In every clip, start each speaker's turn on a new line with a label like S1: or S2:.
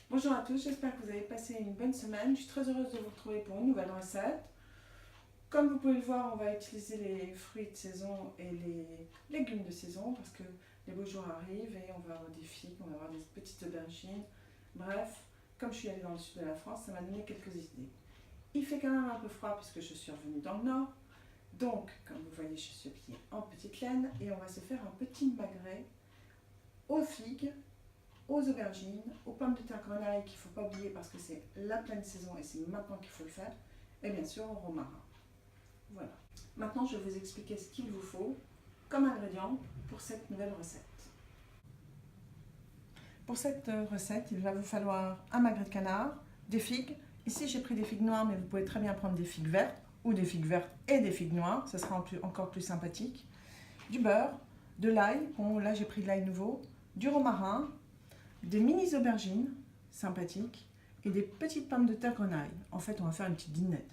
S1: Bonjour à tous, j'espère que vous avez passé une bonne semaine. Je suis très heureuse de vous retrouver pour une nouvelle recette. Comme vous pouvez le voir, on va utiliser les fruits de saison et les légumes de saison parce que les beaux jours arrivent et on va avoir des figues, on va avoir des petites aubergines. Bref, comme je suis allée dans le sud de la France, ça m'a donné quelques idées. Il fait quand même un peu froid puisque je suis revenue dans le nord. Donc, comme vous voyez, je suis habillée en petite laine et on va se faire un petit magret aux figues, aux aubergines, aux pommes de terre grenaille qu'il ne faut pas oublier parce que c'est la pleine saison et c'est maintenant qu'il faut le faire, et bien sûr au romarin. Voilà. Maintenant, je vais vous expliquer ce qu'il vous faut comme ingrédients pour cette nouvelle recette. Pour cette recette, il va vous falloir un magret de canard, des figues. Ici, j'ai pris des figues noires, mais vous pouvez très bien prendre des figues vertes ou des figues vertes et des figues noires, ce sera encore plus sympathique. Du beurre, de l'ail, bon là j'ai pris de l'ail nouveau, du romarin, des mini aubergines sympathiques et des petites pommes de terre grenaille. En fait, on va faire une petite dînette.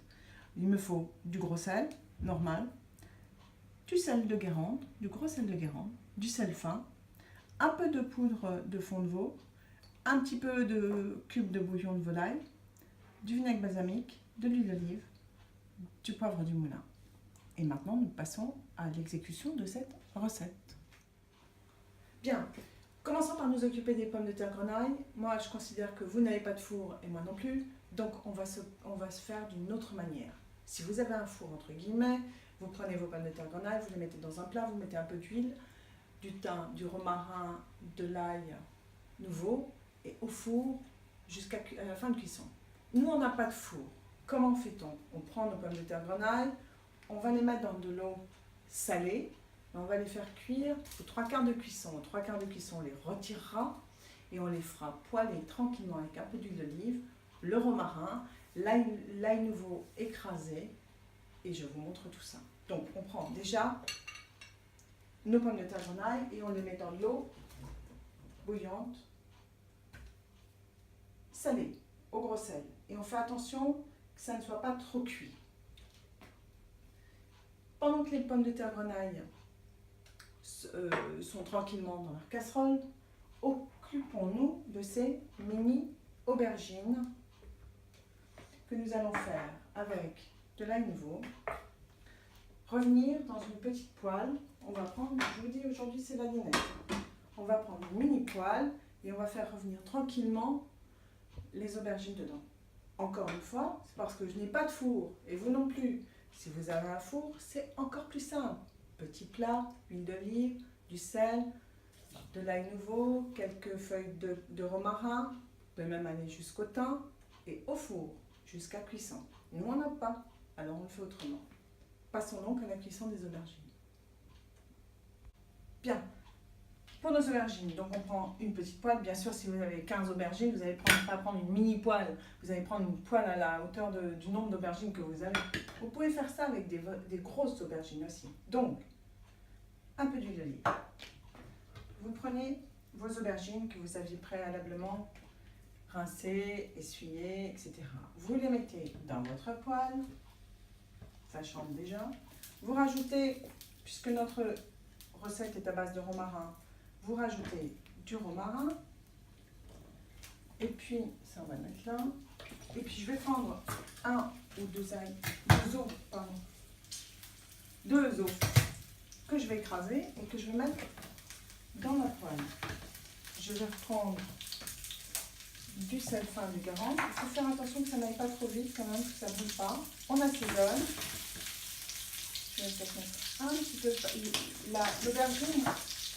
S1: Il me faut du gros sel, normal, du sel de Guérande, du gros sel de Guérande, du sel fin, un peu de poudre de fond de veau, un petit peu de cube de bouillon de volaille, du vinaigre balsamique, de l'huile d'olive, du poivre du moulin. Et maintenant, nous passons à l'exécution de cette recette. Bien, commençons par nous occuper des pommes de terre grenaille. Moi, je considère que vous n'avez pas de four et moi non plus, donc on va se faire d'une autre manière. Si vous avez un four, entre guillemets, vous prenez vos pommes de terre grenaille, vous les mettez dans un plat, vous mettez un peu d'huile, du thym, du romarin, de l'ail nouveau et au four jusqu'à la fin de cuisson. Nous, on n'a pas de four. Comment fait-on? On prend nos pommes de terre grenaille, on va les mettre dans de l'eau salée, et on va les faire cuire aux 3/4 de cuisson. Aux 3/4 de cuisson, on les retirera et on les fera poêler tranquillement avec un peu d'huile d'olive, le romarin, l'ail nouveau écrasé et je vous montre tout ça. Donc on prend déjà nos pommes de terre grenaille et on les met dans de l'eau bouillante, salée, au gros sel. Et on fait attention que ça ne soit pas trop cuit. Pendant que les pommes de terre grenaille sont tranquillement dans leur casserole, occupons-nous de ces mini aubergines que nous allons faire avec de l'ail nouveau. Revenir dans une petite poêle, on va prendre, je vous dis aujourd'hui c'est la dinette, on va prendre une mini poêle et on va faire revenir tranquillement les aubergines dedans. Encore une fois, c'est parce que je n'ai pas de four et vous non plus. Si vous avez un four, c'est encore plus simple. Petit plat, huile d'olive, du sel, de l'ail nouveau, quelques feuilles de romarin, vous pouvez même aller jusqu'au thym et au four jusqu'à cuisson. Nous on n'a pas, alors on le fait autrement. Passons donc à la cuisson des aubergines. Bien, pour nos aubergines, donc on prend une petite poêle. Bien sûr, si vous avez 15 aubergines, vous n'allez pas prendre une mini poêle, vous allez prendre une poêle à la hauteur du nombre d'aubergines que vous avez. Vous pouvez faire ça avec des grosses aubergines aussi. Donc, un peu d'huile d'olive. Vous prenez vos aubergines que vous aviez préalablement rincées, essuyées, etc. Vous les mettez dans votre poêle, ça chante déjà. Vous rajoutez, puisque notre recette est à base de romarin, vous rajoutez du romarin. Et puis, ça on va le mettre là. Et puis je vais prendre deux os que je vais écraser et que je vais mettre dans la poêle. Je vais reprendre du sel fin de Guérande. Il faut faire attention que ça n'aille pas trop vite quand même, que ça ne brûle pas. On assaisonne. Je vais peut-être mettre un petit peu. L'aubergine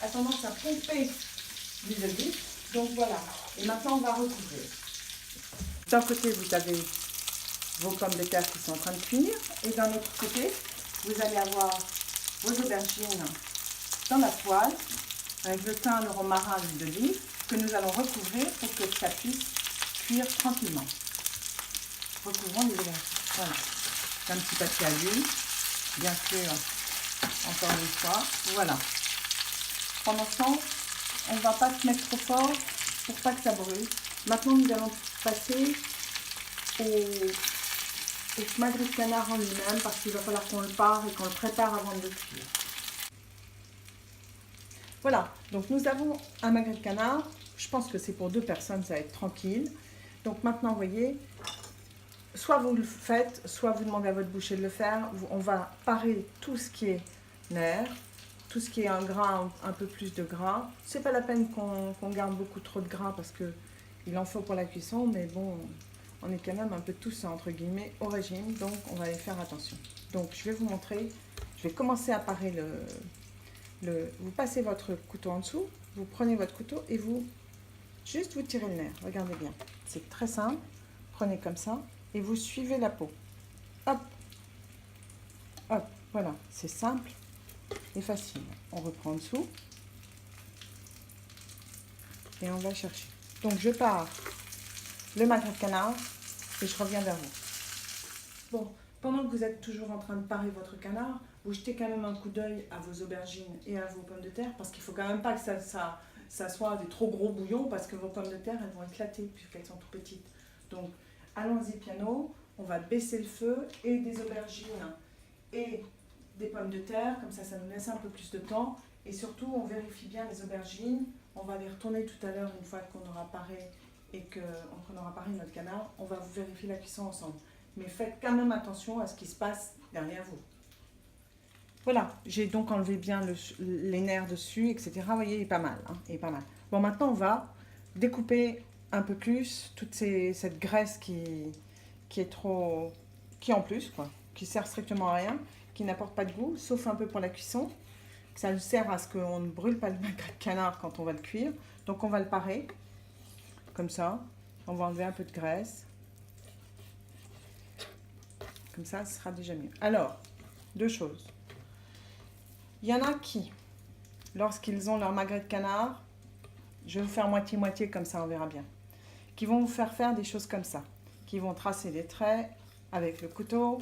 S1: a tendance à pomper l'huile d'olive. Donc voilà. Et maintenant on va recouvrir. D'un côté vous avez vos pommes de terre qui sont en train de cuire. Et d'un autre côté, vous allez avoir vos aubergines dans la poêle avec le thym, le romarin, l'huile d'olive que nous allons recouvrir pour que ça puisse cuire tranquillement. Recouvrons les aubergines. Voilà. Un petit papier à l'huile, bien sûr, encore une fois. Voilà. Pendant ce temps, on ne va pas se mettre trop fort pour pas que ça brûle. Maintenant, nous allons passer au magret de canard en lui-même parce qu'il va falloir qu'on le pare et qu'on le prépare avant de le cuire. Voilà, donc nous avons un magret de canard je pense que c'est pour 2 personnes, ça va être tranquille. Donc maintenant, vous voyez, soit vous le faites, soit vous demandez à votre boucher de le faire. On va parer tout ce qui est nerf, tout ce qui est un gras, un peu plus de gras. C'est pas la peine qu'on garde beaucoup trop de gras parce que il en faut pour la cuisson, mais bon, on est quand même un peu tous, entre guillemets, au régime, donc on va y faire attention. Donc je vais vous montrer, je vais commencer à parer vous passez votre couteau en dessous, vous prenez votre couteau et vous tirez le nerf, regardez bien. C'est très simple, prenez comme ça et vous suivez la peau. Hop, hop, voilà, c'est simple et facile. On reprend en dessous et on va chercher. Donc je pars le magret de canard et je reviens vers vous. Bon, pendant que vous êtes toujours en train de parer votre canard, vous jetez quand même un coup d'œil à vos aubergines et à vos pommes de terre parce qu'il ne faut quand même pas que ça soit des trop gros bouillons parce que vos pommes de terre, elles vont éclater puisqu'elles sont tout petites. Donc, allons-y piano, on va baisser le feu et des aubergines et des pommes de terre, comme ça nous laisse un peu plus de temps. Et surtout, on vérifie bien les aubergines. On va les retourner tout à l'heure une fois qu'on aura paré et qu'on aura paré notre canard. On va vérifier la cuisson ensemble. Mais faites quand même attention à ce qui se passe derrière vous. Voilà, j'ai donc enlevé bien les nerfs dessus, etc. Vous voyez, il est pas mal. Hein, il est pas mal. Bon, maintenant, on va découper un peu plus toute cette graisse qui est trop... qui en plus, quoi, qui sert strictement à rien, qui n'apporte pas de goût, sauf un peu pour la cuisson. Ça nous sert à ce qu'on ne brûle pas le magret de canard quand on va le cuire. Donc, on va le parer, comme ça. On va enlever un peu de graisse. Comme ça, ce sera déjà mieux. Alors, 2 choses. Il y en a qui, lorsqu'ils ont leur magret de canard, je vais vous faire moitié-moitié, comme ça on verra bien, qui vont vous faire des choses comme ça, qui vont tracer des traits avec le couteau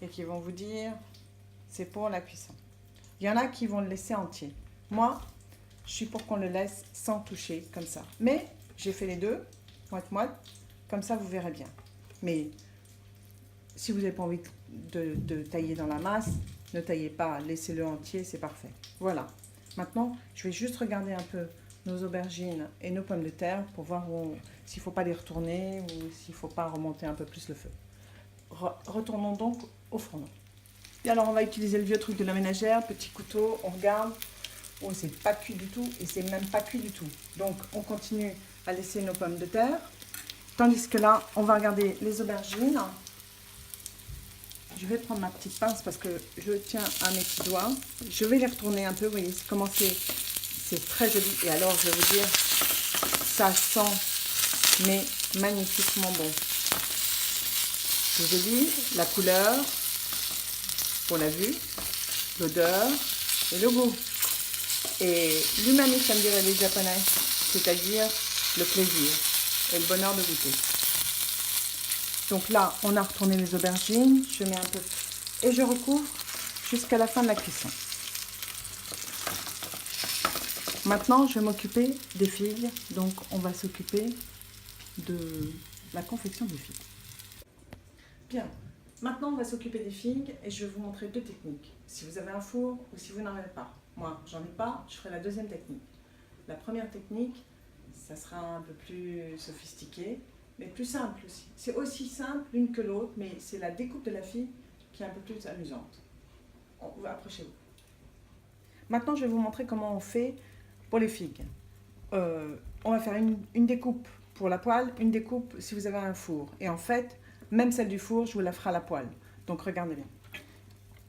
S1: et qui vont vous dire, c'est pour la cuisson. Il y en a qui vont le laisser entier. Moi, je suis pour qu'on le laisse sans toucher, comme ça. Mais j'ai fait les deux, moite-moite, comme ça vous verrez bien. Mais si vous n'avez pas envie de tailler dans la masse, ne taillez pas, laissez-le entier, c'est parfait. Voilà. Maintenant, je vais juste regarder un peu nos aubergines et nos pommes de terre pour voir s'il ne faut pas les retourner ou s'il ne faut pas remonter un peu plus le feu. Retournons donc au fourneau. Et alors, on va utiliser le vieux truc de la ménagère, petit couteau, on regarde. Oh, c'est pas cuit du tout et c'est même pas cuit du tout. Donc, on continue à laisser nos pommes de terre. Tandis que là, on va regarder les aubergines. Je vais prendre ma petite pince parce que je tiens à mes petits doigts. Je vais les retourner un peu. Vous voyez comment c'est très joli. Et alors, je vais vous dire, ça sent mais magnifiquement bon. Je vous ai dit, la couleur, on l'a vu, l'odeur et le goût. Et l'umami, comme diraient les Japonais, c'est-à-dire le plaisir et le bonheur de goûter. Donc là, on a retourné les aubergines, je mets un peu et je recouvre jusqu'à la fin de la cuisson. Maintenant, je vais m'occuper des figues, donc on va s'occuper de la confection des figues. Bien, maintenant on va s'occuper des figues et je vais vous montrer 2 techniques. Si vous avez un four ou si vous n'en avez pas. Moi, j'en ai pas, je ferai la 2e technique. La première technique, ça sera un peu plus sophistiqué, mais plus simple aussi. C'est aussi simple l'une que l'autre, mais c'est la découpe de la figue qui est un peu plus amusante. Approchez-vous. Maintenant, je vais vous montrer comment on fait pour les figues. On va faire une découpe pour la poêle, une découpe si vous avez un four. Et en fait, même celle du four, je vous la ferai à la poêle. Donc regardez bien.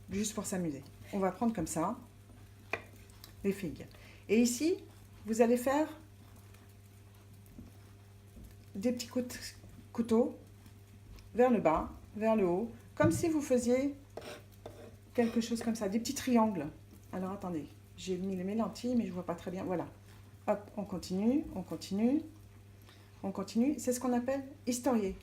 S1: Juste pour s'amuser. On va prendre comme ça les figues. Et ici, vous allez faire des petits couteaux vers le bas, vers le haut, comme si vous faisiez quelque chose comme ça, des petits triangles. Alors attendez, j'ai mis mes lentilles, mais je ne vois pas très bien. Voilà. Hop, on continue, on continue, on continue. C'est ce qu'on appelle historier.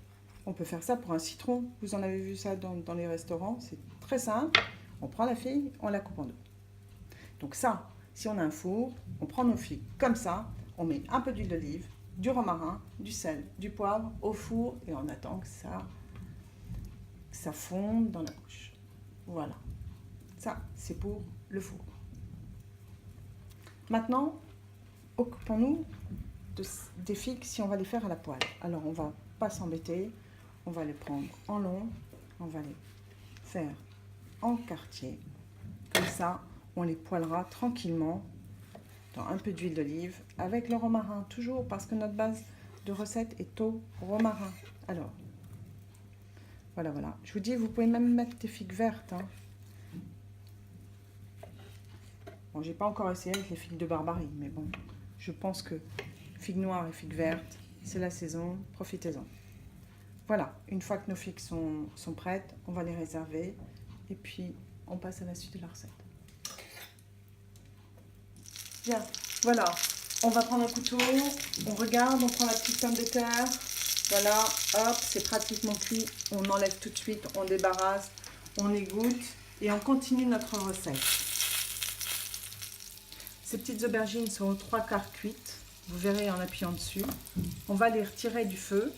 S1: On peut faire ça pour un citron. Vous en avez vu ça dans les restaurants. C'est très simple. On prend la figue, on la coupe en deux. Donc ça, si on a un four, on prend nos figues comme ça. On met un peu d'huile d'olive, du romarin, du sel, du poivre au four et on attend que ça fonde dans la bouche. Voilà. Ça, c'est pour le four. Maintenant, occupons-nous des figues si on va les faire à la poêle. Alors on va pas s'embêter, on va les prendre en long, on va les faire en quartier. Comme ça, on les poêlera tranquillement dans un peu d'huile d'olive avec le romarin, toujours parce que notre base de recette est au romarin. Alors, voilà, voilà. Je vous dis, vous pouvez même mettre des figues vertes. Hein. Bon, j'ai pas encore essayé avec les figues de Barbarie, mais bon, je pense que figues noires et figues vertes, c'est la saison, profitez-en. Voilà, une fois que nos figues sont prêtes, on va les réserver et puis on passe à la suite de la recette. Bien, voilà, on va prendre un couteau, on regarde, on prend la petite pomme de terre, voilà, hop, c'est pratiquement cuit, on enlève tout de suite, on débarrasse, on égoutte et on continue notre recette. Ces petites aubergines sont aux 3/4 cuites, vous verrez en appuyant dessus. On va les retirer du feu,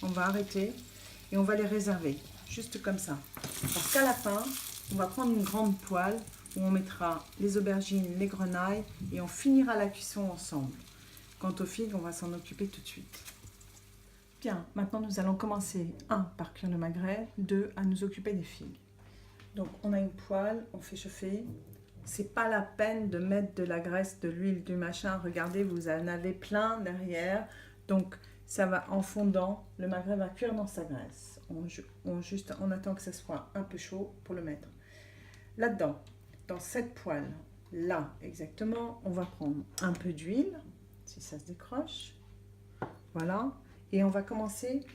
S1: on va arrêter et on va les réserver, juste comme ça. Parce qu'à la fin, on va prendre une grande poêle où on mettra les aubergines, les grenailles et on finira la cuisson ensemble. Quant aux figues, on va s'en occuper tout de suite. Bien, maintenant nous allons commencer 1 par cuire le magret, 2 à nous occuper des figues. Donc on a une poêle, on fait chauffer. C'est pas la peine de mettre de la graisse, de l'huile, du machin. Regardez, vous en avez plein derrière. Donc ça va en fondant, le magret va cuire dans sa graisse. On attend que ça soit un peu chaud pour le mettre. Là-dedans, dans cette poêle, là exactement, on va prendre un peu d'huile, si ça se décroche. Voilà. Et on va commencer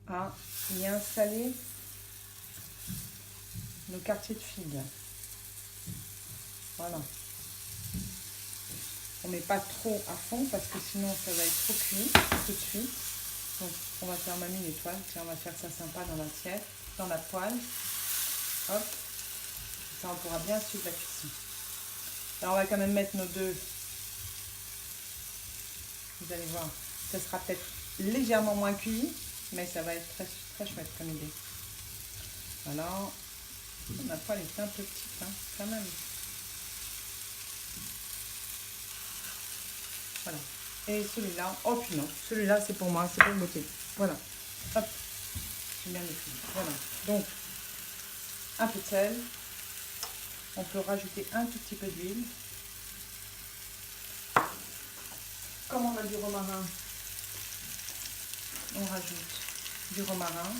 S1: à y installer nos quartiers de figues. Voilà. On ne met pas trop à fond parce que sinon ça va être trop cuit tout de suite. Donc on va faire même une étoile. Tiens, on va faire ça sympa dans l'assiette, dans la poêle. Hop. Ça, on pourra bien suivre la cuisson. Alors on va quand même mettre nos deux. Vous allez voir, ça sera peut-être légèrement moins cuit, mais ça va être très, très chouette comme idée. Voilà. Ma poêle est un peu petite, hein, quand même. Voilà. Et celui-là, oh puis non, celui-là c'est pour moi, c'est pour le beauté. Voilà. Hop. J'ai bien les fils. Voilà. Donc, un peu de sel. On peut rajouter un tout petit peu d'huile. Comme on a du romarin, on rajoute du romarin.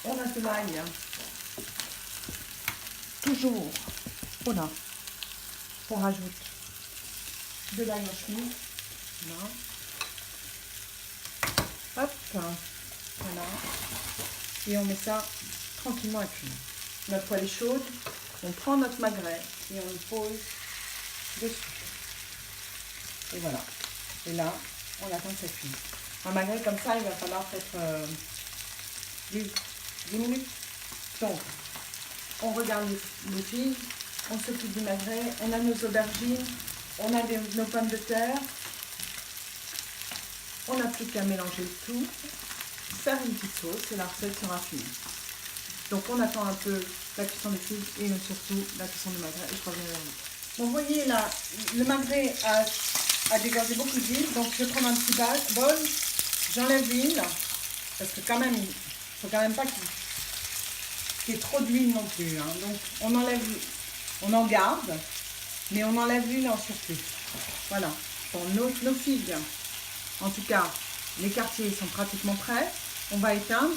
S1: On a de l'ail. Toujours. Voilà. On rajoute de l'ail en chemise. Voilà. Hop. Voilà. Et on met ça tranquillement à cuire. Notre poêle est chaude. On prend notre magret et on le pose dessus. Et voilà. Et là, on attend que ça cuise. Un magret comme ça, il va falloir peut-être 10 minutes. Donc, on regarde les figues, on s'occupe du magret, on a nos aubergines, on a nos pommes de terre. On n'a plus qu'à mélanger le tout, faire une petite sauce et la recette sera finie. Donc on attend un peu la cuisson des figues et surtout la cuisson du magret et je reviens vers vous. Donc vous voyez là, le magret a dégagé beaucoup d'huile, donc je vais prendre un petit bol, j'enlève l'huile, parce que quand même, il ne faut quand même pas qu'il y ait trop d'huile non plus. Hein. Donc on enlève, on en garde, mais on enlève l'huile en surplus. Voilà, pour nos figues. En tout cas, les quartiers sont pratiquement prêts. On va éteindre.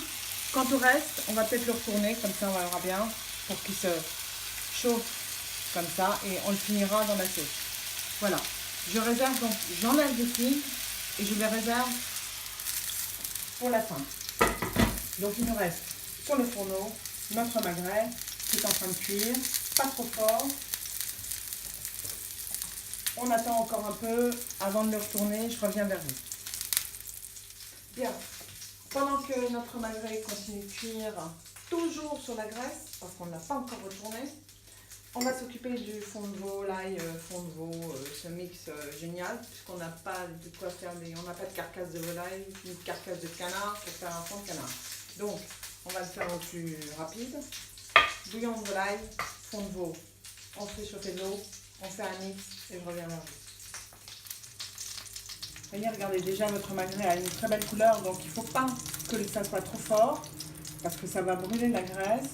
S1: Quant au reste, on va peut-être le retourner, comme ça on verra bien, pour qu'il se chauffe comme ça, et on le finira dans la sauce. Voilà. Je réserve donc, j'enlève des figues, et je les réserve pour la fin. Donc il nous reste sur le fourneau notre magret qui est en train de cuire, pas trop fort. On attend encore un peu avant de le retourner, je reviens vers vous. Bien, pendant que notre magret continue de cuire, toujours sur la graisse, parce qu'on ne l'a pas encore retourné, on va s'occuper du fond de veau, l'ail, fond de veau, ce mix génial, puisqu'on n'a pas de quoi faire on n'a pas de carcasse de volaille, ni de carcasse de canard pour faire un fond de canard. Donc, on va le faire au plus rapide. Bouillon de volaille, fond de veau, on fait chauffer de l'eau, On fait un mix et je reviens vers vous. Voyez, regardez, déjà votre magret a une très belle couleur, donc il ne faut pas que ça soit trop fort, parce que ça va brûler la graisse.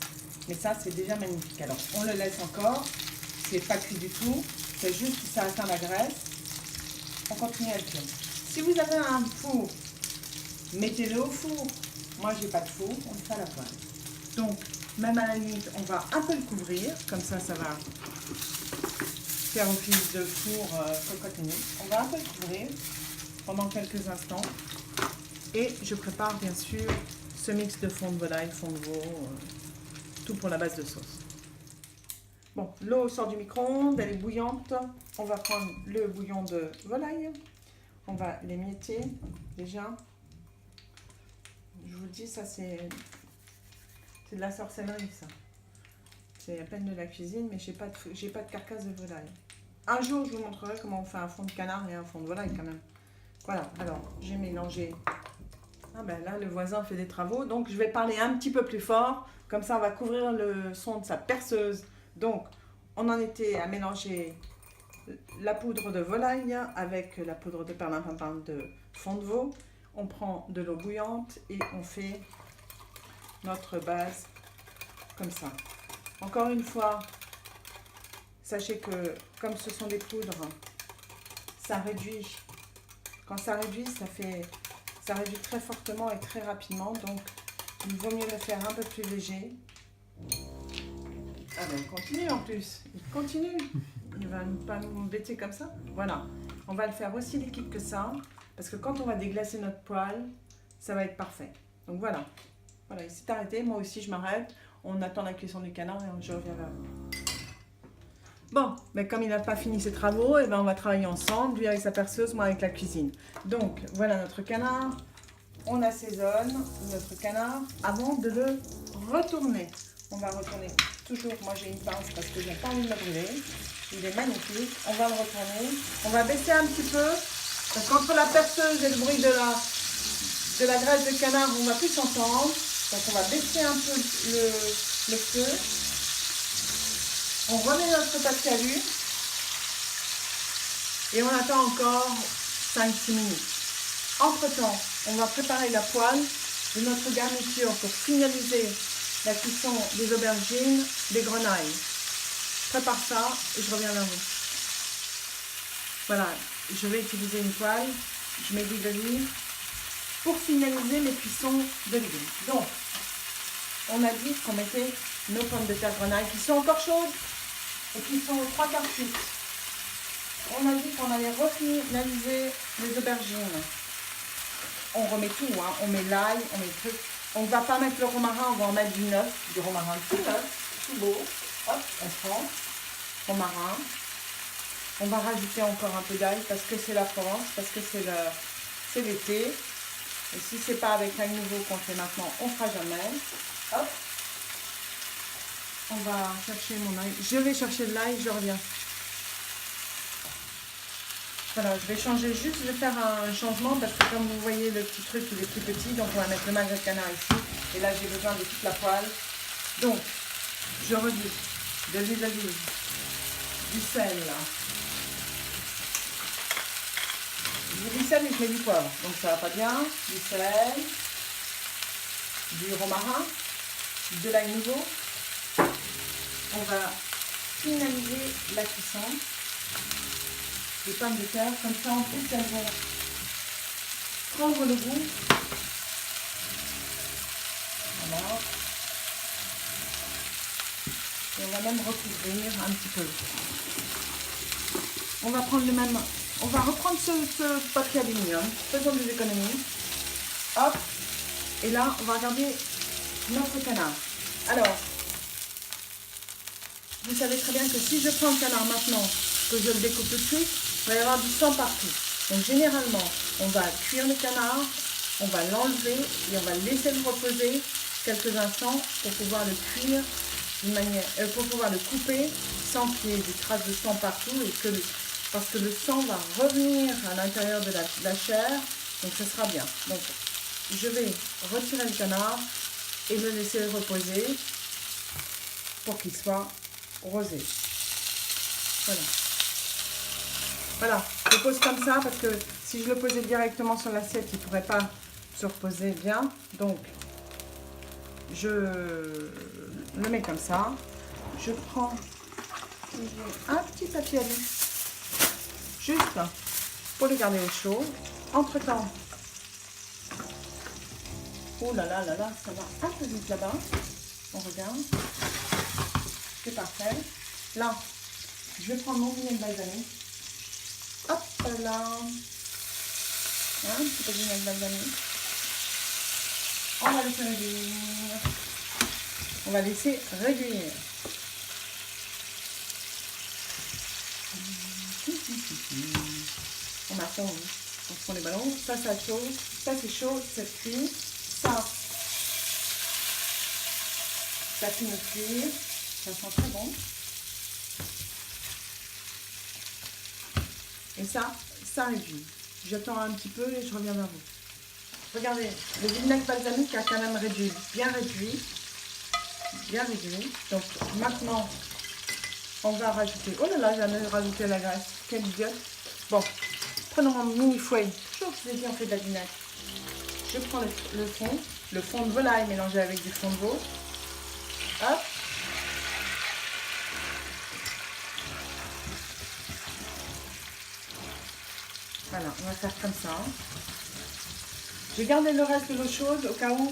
S1: Mais ça, c'est déjà magnifique. Alors, on le laisse encore. C'est pas cuit du tout. C'est juste que ça atteint la graisse. On continue à le cuire. Si vous avez un four, mettez-le au four. Moi, j'ai pas de four, on le fait à la poêle. Donc, même à la limite, on va un peu le couvrir. Comme ça, ça va faire office de four cocotiné. On va un peu le couvrir pendant quelques instants. Et je prépare bien sûr ce mix de fond de volaille, fond de veau, tout pour la base de sauce. Bon, l'eau sort du micro-ondes, elle est bouillante. On va prendre le bouillon de volaille. On va l'émietter déjà. Je vous le dis, ça c'est de la sorcellerie, ça. C'est à peine de la cuisine, mais j'ai pas de carcasse de volaille. Un jour, je vous montrerai comment on fait un fond de canard et un fond de volaille quand même. Voilà, alors j'ai mélangé. Ah ben là, le voisin fait des travaux, donc je vais parler un petit peu plus fort. Comme ça, on va couvrir le son de sa perceuse. Donc, on en était à mélanger la poudre de volaille avec la poudre de perlimpinpin de fond de veau. On prend de l'eau bouillante et on fait notre base comme ça. Encore une fois, sachez que comme ce sont des poudres, ça réduit. Quand ça réduit, ça réduit très fortement et très rapidement. Donc, il vaut mieux le faire un peu plus léger. Ah ben, il continue en plus. Il continue. Il va pas nous embêter comme ça. Voilà. On va le faire aussi liquide que ça. Parce que quand on va déglacer notre poêle, ça va être parfait. Donc voilà. Voilà, il s'est arrêté. Moi aussi, je m'arrête. On attend la cuisson du canard et je reviens vers vous. Bon, mais comme il n'a pas fini ses travaux, et ben on va travailler ensemble, lui avec sa perceuse, moi avec la cuisine. Donc, voilà notre canard. On assaisonne notre canard avant de le retourner. On va retourner toujours, moi j'ai une pince parce que j'ai pas envie de me brûler. Il est magnifique. On va le retourner. On va baisser un petit peu, parce qu'entre la perceuse et le bruit de la graisse de canard, on va plus s'entendre. Donc on va baisser un peu le feu. On remet notre pâte calue et on attend encore 5-6 minutes. Entre-temps, on va préparer la poêle de notre garniture pour finaliser la cuisson des aubergines, des grenailles. Je prépare ça et je reviens vers vous. Voilà, je vais utiliser une poêle, je mets de l'huile pour finaliser les cuissons de légumes. Donc, on a dit qu'on mettait nos pommes de terre grenailles qui sont encore chaudes et qui sont aux 3/4 cuites. On a dit qu'on allait refinaliser les aubergines. On remet tout, hein. On met l'ail, on met le truc. On ne va pas mettre le romarin, on va en mettre du neuf, du romarin tout neuf, tout beau. Hop, on prend romarin. On va rajouter encore un peu d'ail parce que c'est la Provence, parce que c'est l'été. Et si c'est pas avec l'ail nouveau qu'on fait maintenant, on ne fera jamais. Hop. On va chercher mon ail. Je vais chercher de l'ail, je reviens. Voilà, je vais changer juste, je vais faire un changement parce que comme vous voyez, le petit truc il est plus petit, donc on va mettre le magret de canard ici. Et là, j'ai besoin de toute la poêle. Donc, je redis de l'huile d'olive, du sel. Je dis sel et je mets du poivre, donc ça va pas bien. Du sel, du romarin, de l'ail nouveau. On va finaliser la cuisson des pommes de terre, comme ça en plus elles vont prendre le goût. Voilà. Et on va même recouvrir un petit peu. On va prendre on va reprendre ce papier aluminium, faisons des économies. Hop, et là on va regarder notre canard. Alors, vous savez très bien que si je prends le canard maintenant, que je le découpe tout de suite, il va y avoir du sang partout. Donc généralement, on va cuire le canard, on va l'enlever et on va le laisser le reposer quelques instants pour pouvoir le cuire d'une manière, pour pouvoir le couper sans qu'il y ait des traces de sang partout parce que le sang va revenir à l'intérieur de la chair, donc ce sera bien. Donc je vais retirer le canard et le laisser reposer pour qu'il soit rosé. Voilà. Voilà, je le pose comme ça parce que si je le posais directement sur l'assiette, il ne pourrait pas se reposer bien. Donc, je le mets comme ça. Je prends un petit papier à lui, juste pour le garder au chaud. Entre-temps, oh là là là là, ça va un peu vite là-bas. On regarde. C'est parfait. Là, je vais prendre mon vinaigre balsamique. Hop là. Un petit peu de vinaigre balsamique. On va laisser réduire. On va laisser réduire. On attend. On prend les ballons. Ça chaud. Ça, c'est chaud. Ça cuit. Ça finit de cuire. Ça sent très bon. Et ça réduit. J'attends un petit peu et je reviens vers vous. Regardez, le vinaigre balsamique a quand même réduit, bien réduit. Bien réduit. Donc maintenant, on va rajouter... Oh là là, j'ai rajouté la graisse. Quelle idiote. Bon, prenons mon mini fouet. Toujours, je vous ai dit, on fait de la vinaigre. Je prends le fond de volaille mélangé avec du fond de veau. Hop. Voilà, on va faire comme ça. J'ai gardé le reste de l'eau chaude au cas où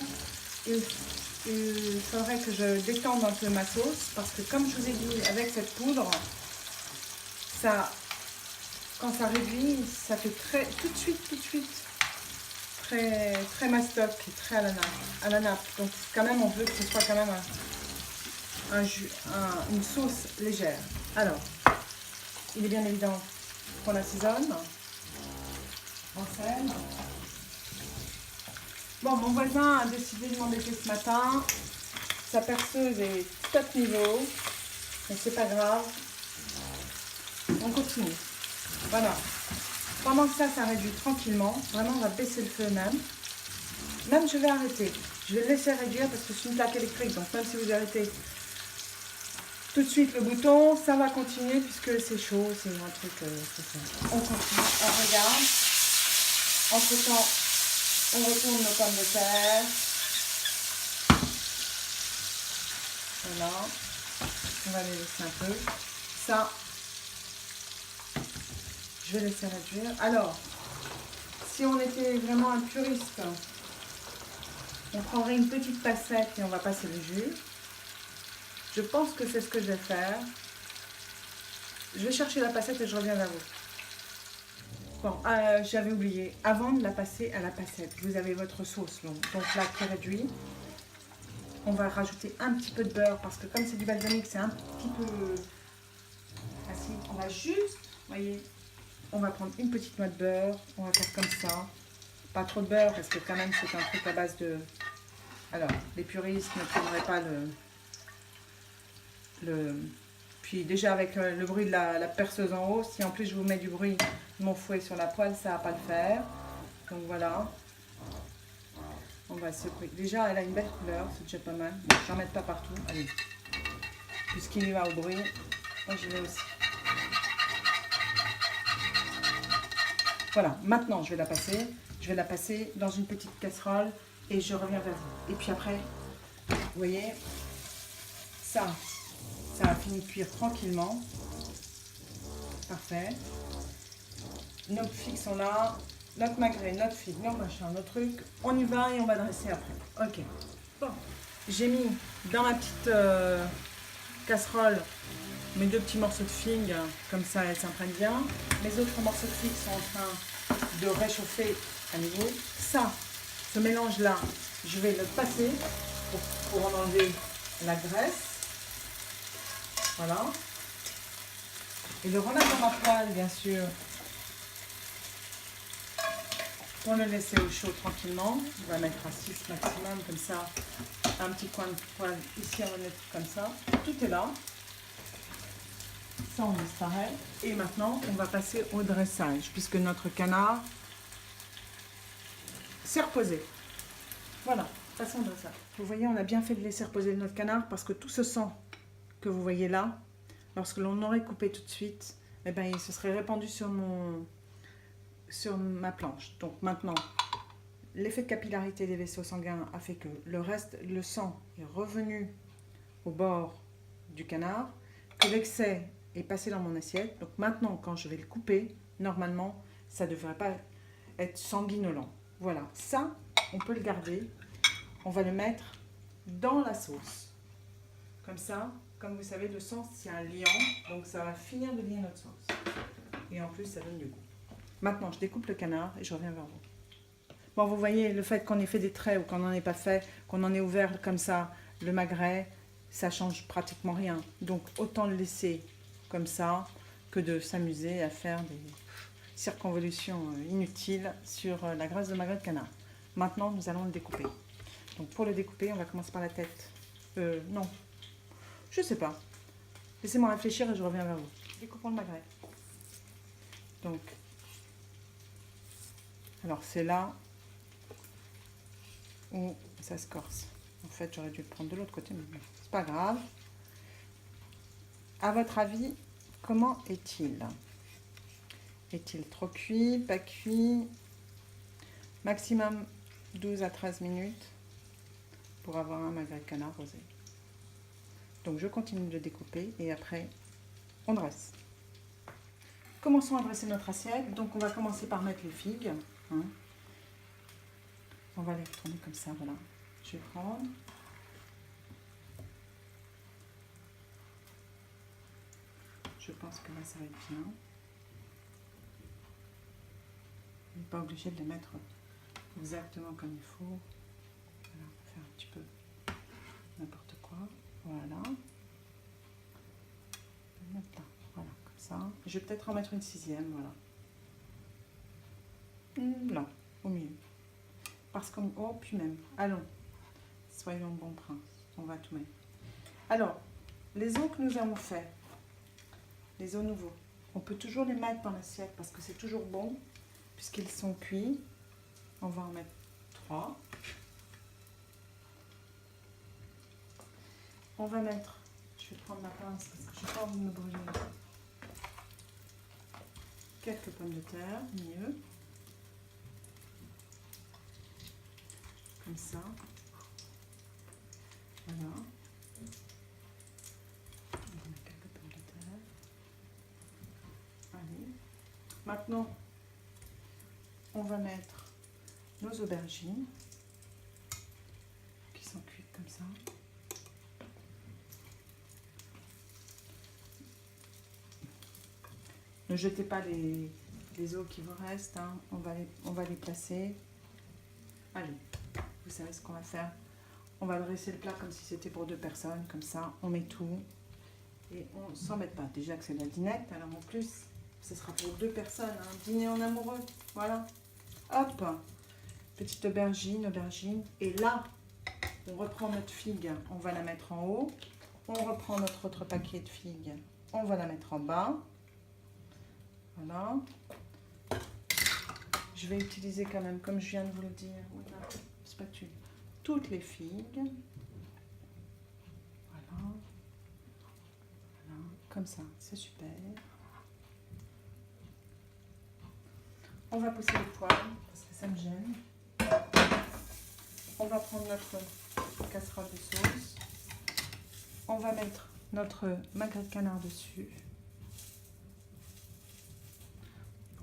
S1: il faudrait que je détende un peu ma sauce. Parce que comme je vous ai dit, avec cette poudre, ça, quand ça réduit, ça fait tout de suite, très, très mastoc et très à la nappe. Donc quand même, on veut que ce soit quand même une sauce légère. Alors, il est bien évident qu'on assaisonne. On sel. Bon, mon voisin a décidé de m'embêter ce matin. Sa perceuse est top niveau. Mais c'est pas grave. On continue. Voilà. Pendant que ça réduit tranquillement. Vraiment, on va baisser le feu même. Même, je vais arrêter. Je vais le laisser réduire parce que c'est une plaque électrique. Donc, même si vous arrêtez tout de suite le bouton, ça va continuer puisque c'est chaud. C'est un truc... on continue. On regarde. Entre-temps, on retourne nos pommes de terre. Voilà. On va les laisser un peu. Ça, je vais laisser réduire. Alors, si on était vraiment un puriste, on prendrait une petite passette et on va passer le jus. Je pense que c'est ce que je vais faire. Je vais chercher la passette et je reviens vers vous. Bon, j'avais oublié, avant de la passer à la passette, vous avez votre sauce donc là qui réduit. On va rajouter un petit peu de beurre parce que comme c'est du balsamique, c'est un petit peu acide. On va juste, voyez, on va prendre une petite noix de beurre, on va faire comme ça. Pas trop de beurre parce que quand même c'est un truc à base de... Alors, les puristes ne prendraient pas Puis déjà avec le bruit de la perceuse en haut, si en plus je vous mets du bruit de mon fouet sur la poêle, ça ne va pas le faire. Donc voilà. On va secouer. Déjà, elle a une belle couleur, c'est déjà pas mal. Bon, j'en mets pas partout. Allez. Puisqu'il y va au bruit, moi je vais aussi. Voilà, maintenant je vais la passer. Je vais la passer dans une petite casserole et je reviens vers vous. Et puis après, vous voyez, ça a fini de cuire tranquillement. Parfait. Nos figues sont là. Notre magret, notre figue, notre machin, notre truc. On y va et on va dresser après. Ok. Bon. J'ai mis dans ma petite casserole mes 2 petits morceaux de figues. Comme ça, elles s'imprègnent bien. Mes autres morceaux de figues sont en train de réchauffer à nouveau. Ça, ce mélange-là, je vais le passer pour en enlever la graisse. Voilà. Et le remettre dans ma poêle, bien sûr, pour le laisser au chaud tranquillement. On va mettre à 6 maximum, comme ça, un petit coin de poêle ici, on va mettre comme ça. Tout est là. Ça, on disparaît. Et maintenant, on va passer au dressage, puisque notre canard s'est reposé. Voilà, passons au dressage. Vous voyez, on a bien fait de laisser reposer notre canard, parce que tout ce sang que vous voyez là, lorsque l'on aurait coupé tout de suite, eh ben, il se serait répandu sur ma planche. Donc maintenant, l'effet de capillarité des vaisseaux sanguins a fait que le sang est revenu au bord du canard, que l'excès est passé dans mon assiette. Donc maintenant, quand je vais le couper, normalement, ça ne devrait pas être sanguinolent. Voilà, ça, on peut le garder. On va le mettre dans la sauce. Comme ça, comme vous savez, le sang, c'est un liant, donc ça va finir de lier notre sauce. Et en plus, ça donne du goût. Maintenant, je découpe le canard et je reviens vers vous. Bon, vous voyez, le fait qu'on ait fait des traits ou qu'on n'en ait pas fait, qu'on en ait ouvert comme ça, le magret, ça change pratiquement rien. Donc, autant le laisser comme ça que de s'amuser à faire des circonvolutions inutiles sur la graisse de magret de canard. Maintenant, nous allons le découper. Donc, pour le découper, on va commencer par la tête. Non, je sais pas. Laissez-moi réfléchir et je reviens vers vous. Découpons le magret. Donc, alors c'est là où ça se corse. En fait, j'aurais dû le prendre de l'autre côté, mais bon, c'est pas grave. À votre avis, comment est-il? Est-il trop cuit, pas cuit? Maximum 12 à 13 minutes pour avoir un magret de canard rosé. Donc je continue de découper et après on dresse. Commençons à dresser notre assiette. Donc on va commencer par mettre les figues. Hein. On va les retourner comme ça, voilà. Je vais prendre. Je pense que là ça va être bien. On n'est pas obligé de les mettre exactement comme il faut. Voilà, on va faire un petit peu n'importe quoi. Voilà. On peut le mettre là. Voilà, comme ça. Je vais peut-être en mettre une sixième, voilà. Là, au milieu. Parce que... Oh, puis même. Allons. Soyons bons princes. On va tout mettre. Alors, les os que nous avons faits, les os nouveaux, on peut toujours les mettre dans l'assiette parce que c'est toujours bon, puisqu'ils sont cuits. On va en mettre 3. On va mettre... Je vais prendre ma pince parce que je n'ai pas envie de me brûler. Quelques pommes de terre, mieux. Comme ça. Voilà. On va mettre quelques pommes de terre. Allez. Maintenant, on va mettre nos aubergines qui sont cuites comme ça. Ne jetez pas les os qui vous restent, hein. On va les placer. Allez, vous savez ce qu'on va faire. On va dresser le plat comme si c'était pour 2 personnes, comme ça, on met tout. Et on ne s'embête pas. Déjà que c'est la dinette, alors en plus, ce sera pour 2 personnes, hein. Dîner en amoureux, voilà. Hop, petite aubergine. Et là, on reprend notre figue, on va la mettre en haut. On reprend notre autre paquet de figues, on va la mettre en bas. Voilà. Je vais utiliser quand même, comme je viens de vous le dire, la spatule, toutes les figues. Voilà. Voilà. Comme ça, c'est super. On va pousser le poêle parce que ça me gêne. On va prendre notre casserole de sauce. On va mettre notre magret de canard dessus.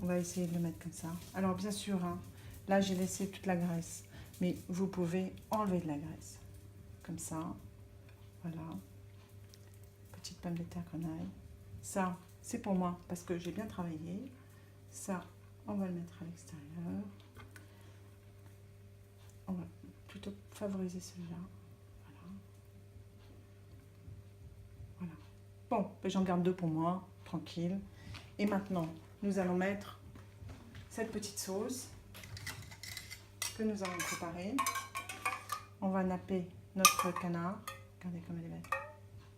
S1: On va essayer de le mettre comme ça. Alors bien sûr, hein, là j'ai laissé toute la graisse, mais vous pouvez enlever de la graisse. Comme ça. Voilà. Petite pomme de terre grenaille. Ça, c'est pour moi parce que j'ai bien travaillé. Ça, on va le mettre à l'extérieur. On va plutôt favoriser celui-là. Voilà. Voilà. Bon, ben, j'en garde 2 pour moi, tranquille. Et maintenant, nous allons mettre cette petite sauce que nous allons préparer. On va napper notre canard. Regardez comme elle est belle.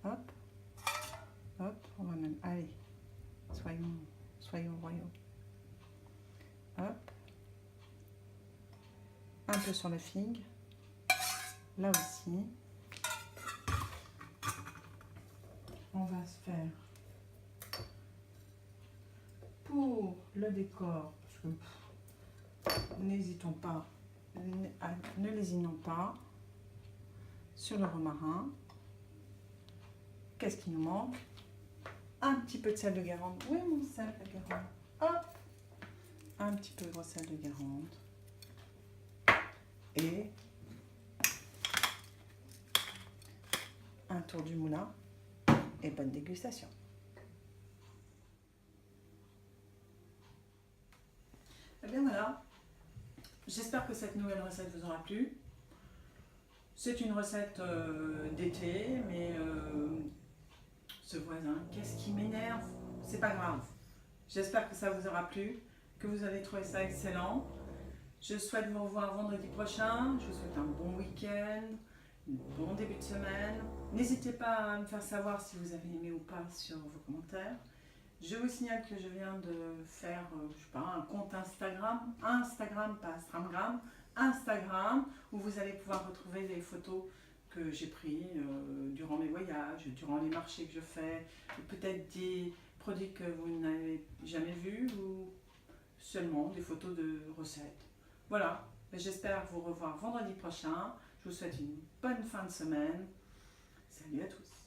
S1: Hop, hop, on va même... Allez, soyons royaux. Hop. Un peu sur la figue. Là aussi. On va se faire pour le décor, n'hésitons pas, ne lésinons pas sur le romarin. Qu'est-ce qui nous manque? Un petit peu de sel de Guérande. Où est mon sel de Guérande? Hop, un petit peu de sel de Guérande. Et un tour du moulin. Et bonne dégustation. Eh bien voilà, j'espère que cette nouvelle recette vous aura plu. C'est une recette d'été, mais ce voisin, qu'est-ce qui m'énerve? C'est pas grave. J'espère que ça vous aura plu, que vous avez trouvé ça excellent. Je souhaite vous revoir vendredi prochain. Je vous souhaite un bon week-end, un bon début de semaine. N'hésitez pas à me faire savoir si vous avez aimé ou pas sur vos commentaires. Je vous signale que je viens de faire, je sais pas, un compte Instagram, pas Instagram, où vous allez pouvoir retrouver les photos que j'ai prises durant mes voyages, durant les marchés que je fais, peut-être des produits que vous n'avez jamais vus ou seulement des photos de recettes. Voilà, j'espère vous revoir vendredi prochain. Je vous souhaite une bonne fin de semaine. Salut à tous.